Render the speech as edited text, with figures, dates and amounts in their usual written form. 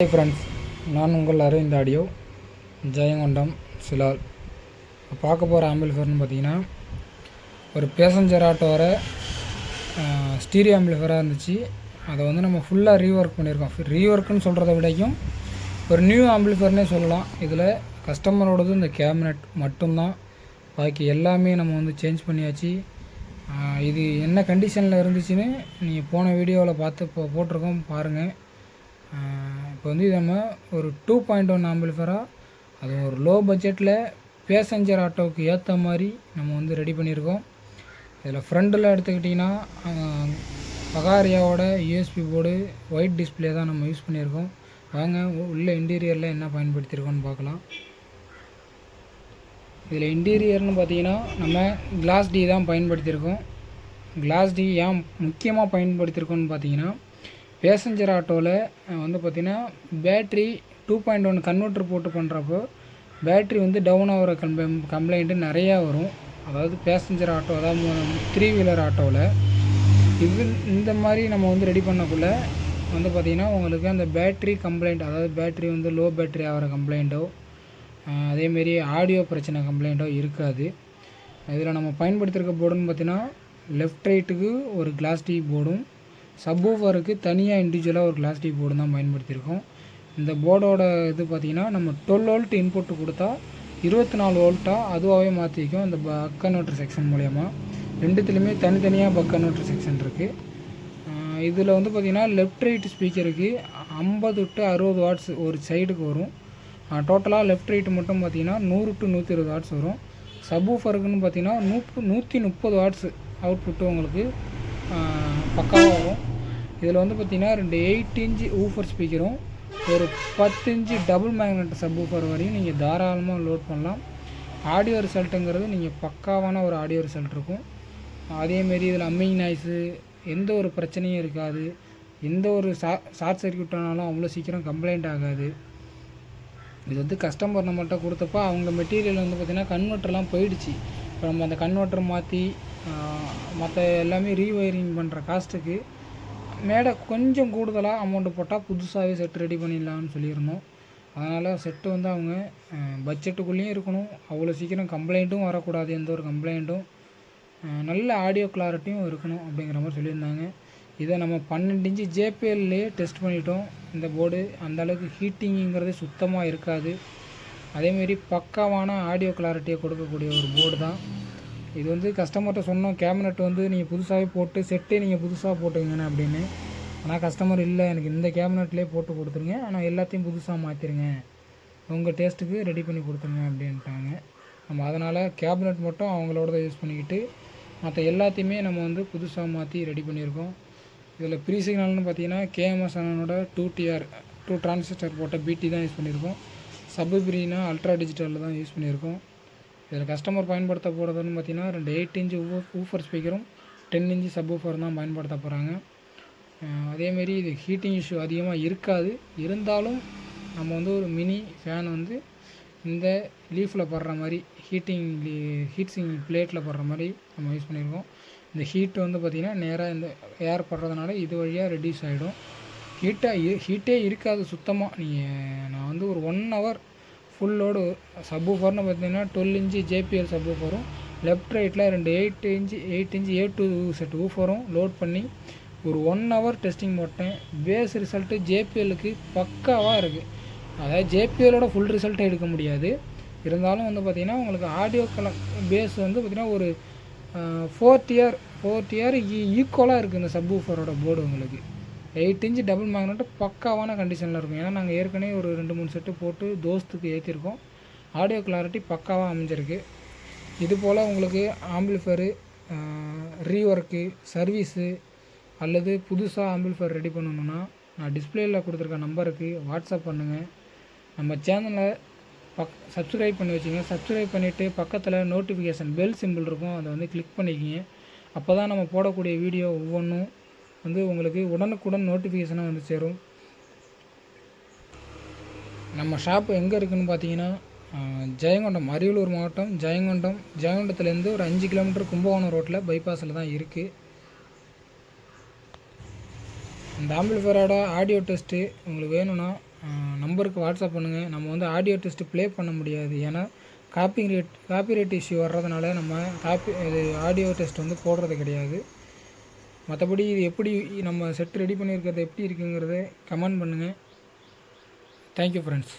Hi friends, நான் உங்கள் Aravind audio Jayankondam Silal. பார்க்க போகிற ஆம்பிளிஃபயர்னு பார்த்தீங்கன்னா, ஒரு பேசஞ்சர் ஆட்டோ வர ஸ்டீரியோ ஆம்பிளிஃபயராக இருந்துச்சு. அதை வந்து நம்ம ஃபுல்லாக ரீஒர்க் பண்ணியிருக்கோம். ரீஒர்க்குன்னு சொல்கிறத விடைக்கும் ஒரு நியூ ஆம்பிளிஃபயர்னே சொல்லலாம். இதில் கஸ்டமரோடது இந்த கேபினட் மட்டும்தான், பாக்கி எல்லாமே நம்ம வந்து சேஞ்ச் பண்ணியாச்சு. இது என்ன கண்டிஷனில் இருந்துச்சுன்னு நீங்கள் போன வீடியோவில் பார்த்து போட்டிருக்கோம் பாருங்கள். இப்போ வந்து நம்ம ஒரு 2.1 ஆம்பிளிஃபயராக, அது ஒரு லோ பட்ஜெட்டில் பேசஞ்சர் ஆட்டோவுக்கு ஏற்ற மாதிரி நம்ம வந்து ரெடி பண்ணியிருக்கோம். இதில் ஃப்ரண்டில் எடுத்துக்கிட்டிங்கன்னா பகாரியாவோட யூஎஸ்பி போர்டு ஒயிட் டிஸ்பிளே தான் நம்ம யூஸ் பண்ணியிருக்கோம். வாங்க உள்ள இன்டீரியரில் என்ன பயன்படுத்தியிருக்கோன்னு பார்க்கலாம். இதில் இன்டீரியர்னு பார்த்தீங்கன்னா நம்ம கிளாஸ் டி தான் பயன்படுத்தியிருக்கோம். கிளாஸ் டி ஏன் முக்கியமாக பயன்படுத்தியிருக்கோன்னு பார்த்தீங்கன்னா, பேசஞ்சர் ஆட்டோவில் வந்து பார்த்திங்கன்னா பேட்ரி 2.1 கன்வெர்ட்டர் போட்டு பண்ணுறப்போ பேட்ரி வந்து டவுன் ஆகிற கம்ப்ளைண்ட்டு நிறையா வரும். அதாவது பேசஞ்சர் ஆட்டோ, அதாவது 3 வீலர் ஆட்டோவில் இந்த மாதிரி நம்ம வந்து ரெடி பண்ணக்குள்ளே வந்து பார்த்திங்கன்னா உங்களுக்கு அந்த பேட்ரி கம்ப்ளைண்ட், அதாவது பேட்ரி வந்து லோ பேட்ரி ஆகிற கம்ப்ளைண்ட்டோ அதேமாரி ஆடியோ பிரச்சனை கம்ப்ளைண்ட்டோ இருக்காது. இதில் நம்ம பயன்படுத்தியிருக்க போர்டுன்னு பார்த்திங்கன்னா லெஃப்ட் ரைட்டுக்கு ஒரு கிளாஸ் டி போர்டும், சப்வூஃபருக்கு தனியாக இண்டிவிஜுவலாக ஒரு கிளாஸ் டி போர்டு தான் பயன்படுத்தியிருக்கோம். இந்த போர்டோட இது பார்த்திங்கன்னா நம்ம 12 வோல்ட் இன்புட்டு கொடுத்தா 24 வோல்ட்டாக அதுவாகவே மாற்றிக்கும் இந்த பக் கன்வெர்ட்டர் செக்ஷன் மூலயமா. ரெண்டுத்துலேயுமே தனித்தனியாக பக் கன்வெர்ட்டர் செக்ஷன் இருக்குது. இதில் வந்து பார்த்திங்கன்னா லெஃப்ட் ரைட் ஸ்பீக்கருக்கு 50 to 60 வாட்ஸ் ஒரு சைடுக்கு வரும். டோட்டலாக லெஃப்ட் ரைட்டு மட்டும் பார்த்திங்கன்னா 100 to 120 வாட்ஸ் வரும். சப்வூஃபருக்குன்னு பார்த்திங்கன்னா 130 வாட்ஸ் அவுட்புட்டு உங்களுக்கு பக்காவாக வரும். இதில் வந்து பார்த்திங்கன்னா 2 8 இன்ச் ஊஃபர் ஸ்பீக்கரும் ஒரு 10 இன்ச்சு டபுள் மேக்னெட் சப்வூஃபர் வரையும் நீங்கள் தாராளமாக லோட் பண்ணலாம். ஆடியோ ரிசல்ட்டுங்கிறது நீங்கள் பக்காவான ஒரு ஆடியோ ரிசல்ட் இருக்கும். அதேமாரி இதில் அம்மிங் நாய்ஸு எந்த ஒரு பிரச்சனையும் இருக்காது. எந்த ஒரு ஷார்ட் சர்க்யூட் ஆனாலும் அவ்வளோ சீக்கிரம் கம்ப்ளைண்ட் ஆகாது. இது வந்து கஸ்டமர் நம்மள்கிட்ட கொடுத்தப்போ அவங்க மெட்டீரியல் வந்து பார்த்திங்கன்னா கன்வெர்ட்டர்லாம் போயிடுச்சு. இப்போ நம்ம அந்த கன்வெர்ட்டர் மாற்றி மற்ற எல்லாமே ரீவயரிங் பண்ணுற காஸ்ட்டுக்கு மேலே கொஞ்சம் கூடுதலாக அமௌண்ட்டு போட்டால் புதுசாகவே செட்டு ரெடி பண்ணிடலாம்னு சொல்லியிருந்தோம். அதனால் செட்டு வந்து அவங்க பட்ஜெட்டுக்குள்ளேயும் இருக்கணும், அவ்வளோ சீக்கிரம் கம்ப்ளைண்ட்டும் வரக்கூடாது, எந்த ஒரு கம்ப்ளைண்ட்டும், நல்ல ஆடியோ கிளாரிட்டியும் இருக்கணும் அப்படிங்கிற மாதிரி சொல்லியிருந்தாங்க. இதை நம்ம 12 இன்ச்சு ஜேபிஎல்லையே டெஸ்ட் பண்ணிட்டோம். இந்த போர்டு அந்தளவுக்கு ஹீட்டிங்குங்கிறது சுத்தமாக இருக்காது. அதேமாரி பக்காவான ஆடியோ கிளாரிட்டியை கொடுக்கக்கூடிய ஒரு போர்டு தான் இது. வந்து கஸ்டமர்கிட்ட சொன்னோம், கேபினெட் வந்து நீங்கள் புதுசாகவே போட்டு செட்டே நீங்கள் புதுசாக போட்டுங்கண்ணே அப்படின்னு. ஆனால் கஸ்டமர் இல்லை, எனக்கு இந்த கேபினெட்லேயே போட்டு கொடுத்துருங்க, ஆனால் எல்லாத்தையும் புதுசாக மாற்றிருங்க, உங்கள் டேஸ்ட்டுக்கு ரெடி பண்ணி கொடுத்துருங்க அப்படின்ட்டாங்க. நம்ம அதனால் கேபினெட் மட்டும் அவங்களோட யூஸ் பண்ணிக்கிட்டு மற்ற எல்லாத்தையுமே நம்ம வந்து புதுசாக மாற்றி ரெடி பண்ணியிருக்கோம். இதில் ப்ரீ சிக்னல்னு பார்த்தீங்கன்னா கேஎம்எஸ் அண்ணனோட 2TR 2 டிரான்சிஸ்டர் போட்ட பிடி தான் யூஸ் பண்ணியிருக்கோம். சப்பு ப்ரீனா அல்ட்ரா டிஜிட்டலில் தான் யூஸ் பண்ணியிருக்கோம். இதில் கஸ்டமர் பயன்படுத்த போகிறதுன்னு பார்த்திங்கன்னா 2 8 இன்ச்சு ஊஃபர் ஸ்பீக்கரும் 10 இன்ச்சு சப்வூஃபர் தான் பயன்படுத்த போகிறாங்க. அதேமாரி இது ஹீட்டிங் இஷ்யூ அதிகமாக இருக்காது. இருந்தாலும் நம்ம வந்து ஒரு மினி ஃபேன் வந்து இந்த லீஃபில் படுற மாதிரி ஹீட் சிங்கிள் பிளேட்டில் படுற மாதிரி நம்ம யூஸ் பண்ணியிருக்கோம். இந்த ஹீட் வந்து பார்த்திங்கன்னா நேராக இந்த ஏர் படுறதுனால இது வழியாக ரெடியூஸ் ஆகிடும். ஹீட்டே இருக்காது சுத்தமாக. நான் வந்து ஒரு 1 hour ஃபுல் லோடு சப்வூஃபர்னு பார்த்தீங்கன்னா 12 இன்ச்சு ஜேபிஎல் சப்வூஃபரும் லெஃப்ட் ரைட்டில் 2 8 இன்ச்சு A2 செட் ஊஃபரும் லோட் பண்ணி ஒரு 1 hour டெஸ்டிங் போட்டேன். பேஸ் ரிசல்ட்டு ஜேபிஎல்லுக்கு பக்காவாக இருக்குது. அதாவது ஜேபிஎல்லோட ஃபுல் ரிசல்ட்டை எடுக்க முடியாது. இருந்தாலும் வந்து பார்த்திங்கன்னா உங்களுக்கு ஆடியோ பேஸ் வந்து பார்த்திங்கன்னா ஒரு 4 tier ஈக்குவலாக இருக்குது இந்த சப்வூஃபரோட போர்டு. உங்களுக்கு 8 இன்ச்சு டபுள் மேக்னெட்டு பக்காவான கண்டிஷனில் இருக்கும். ஏன்னா நாங்கள் ஏற்கனவே ஒரு 2-3 செட்டு போட்டு தோஸ்துக்கு ஏற்றிருக்கோம். ஆடியோ கிளாரிட்டி பக்காவாக அமைஞ்சிருக்கு. இது போல் உங்களுக்கு ஆம்பிளிஃபயரு ரீஒர்க்கு சர்வீஸு அல்லது புதுசாக ஆம்பிளிஃபயர் ரெடி பண்ணணுன்னா நான் டிஸ்பிளேயில் கொடுத்துருக்க நம்பருக்கு வாட்ஸ்அப் பண்ணுங்கள். நம்ம சேனலை சப்ஸ்கிரைப் பண்ணி வச்சுங்க. சப்ஸ்கிரைப் பண்ணிவிட்டு பக்கத்தில் நோட்டிஃபிகேஷன் பெல் சிம்பிள் இருக்கும், அதை வந்து கிளிக் பண்ணிக்கிங்க. அப்போ தான் நம்ம போடக்கூடிய வீடியோ ஒவ்வொன்றும் வந்து உங்களுக்கு உடனுக்குடன் நோட்டிஃபிகேஷனாக வந்து சேரும். நம்ம ஷாப்பு எங்கே இருக்குதுன்னு பார்த்தீங்கன்னா ஜெயங்கொண்டம், அரியலூர் மாவட்டம் ஜெயங்கொண்டத்துலேருந்து ஒரு 5 கிலோமீட்டர் கும்பகோணம் ரோட்டில் பைபாஸில் தான் இருக்குது. இந்த ஆம்பிளிஃபயரோட ஆடியோ டெஸ்ட்டு உங்களுக்கு வேணும்னா நம்பருக்கு வாட்ஸ்அப் பண்ணுங்கள். நம்ம வந்து ஆடியோ டெஸ்ட்டு ப்ளே பண்ண முடியாது. ஏன்னா காப்பிரைட் இஷ்யூ வர்றதுனால நம்ம இது ஆடியோ டெஸ்ட் வந்து போடுறது கிடையாது. மற்றபடி இது எப்படி நம்ம செட் ரெடி பண்ணியிருக்கிறது எப்படி இருக்குங்கிறத கமெண்ட் பண்ணுங்கள். Thank you friends.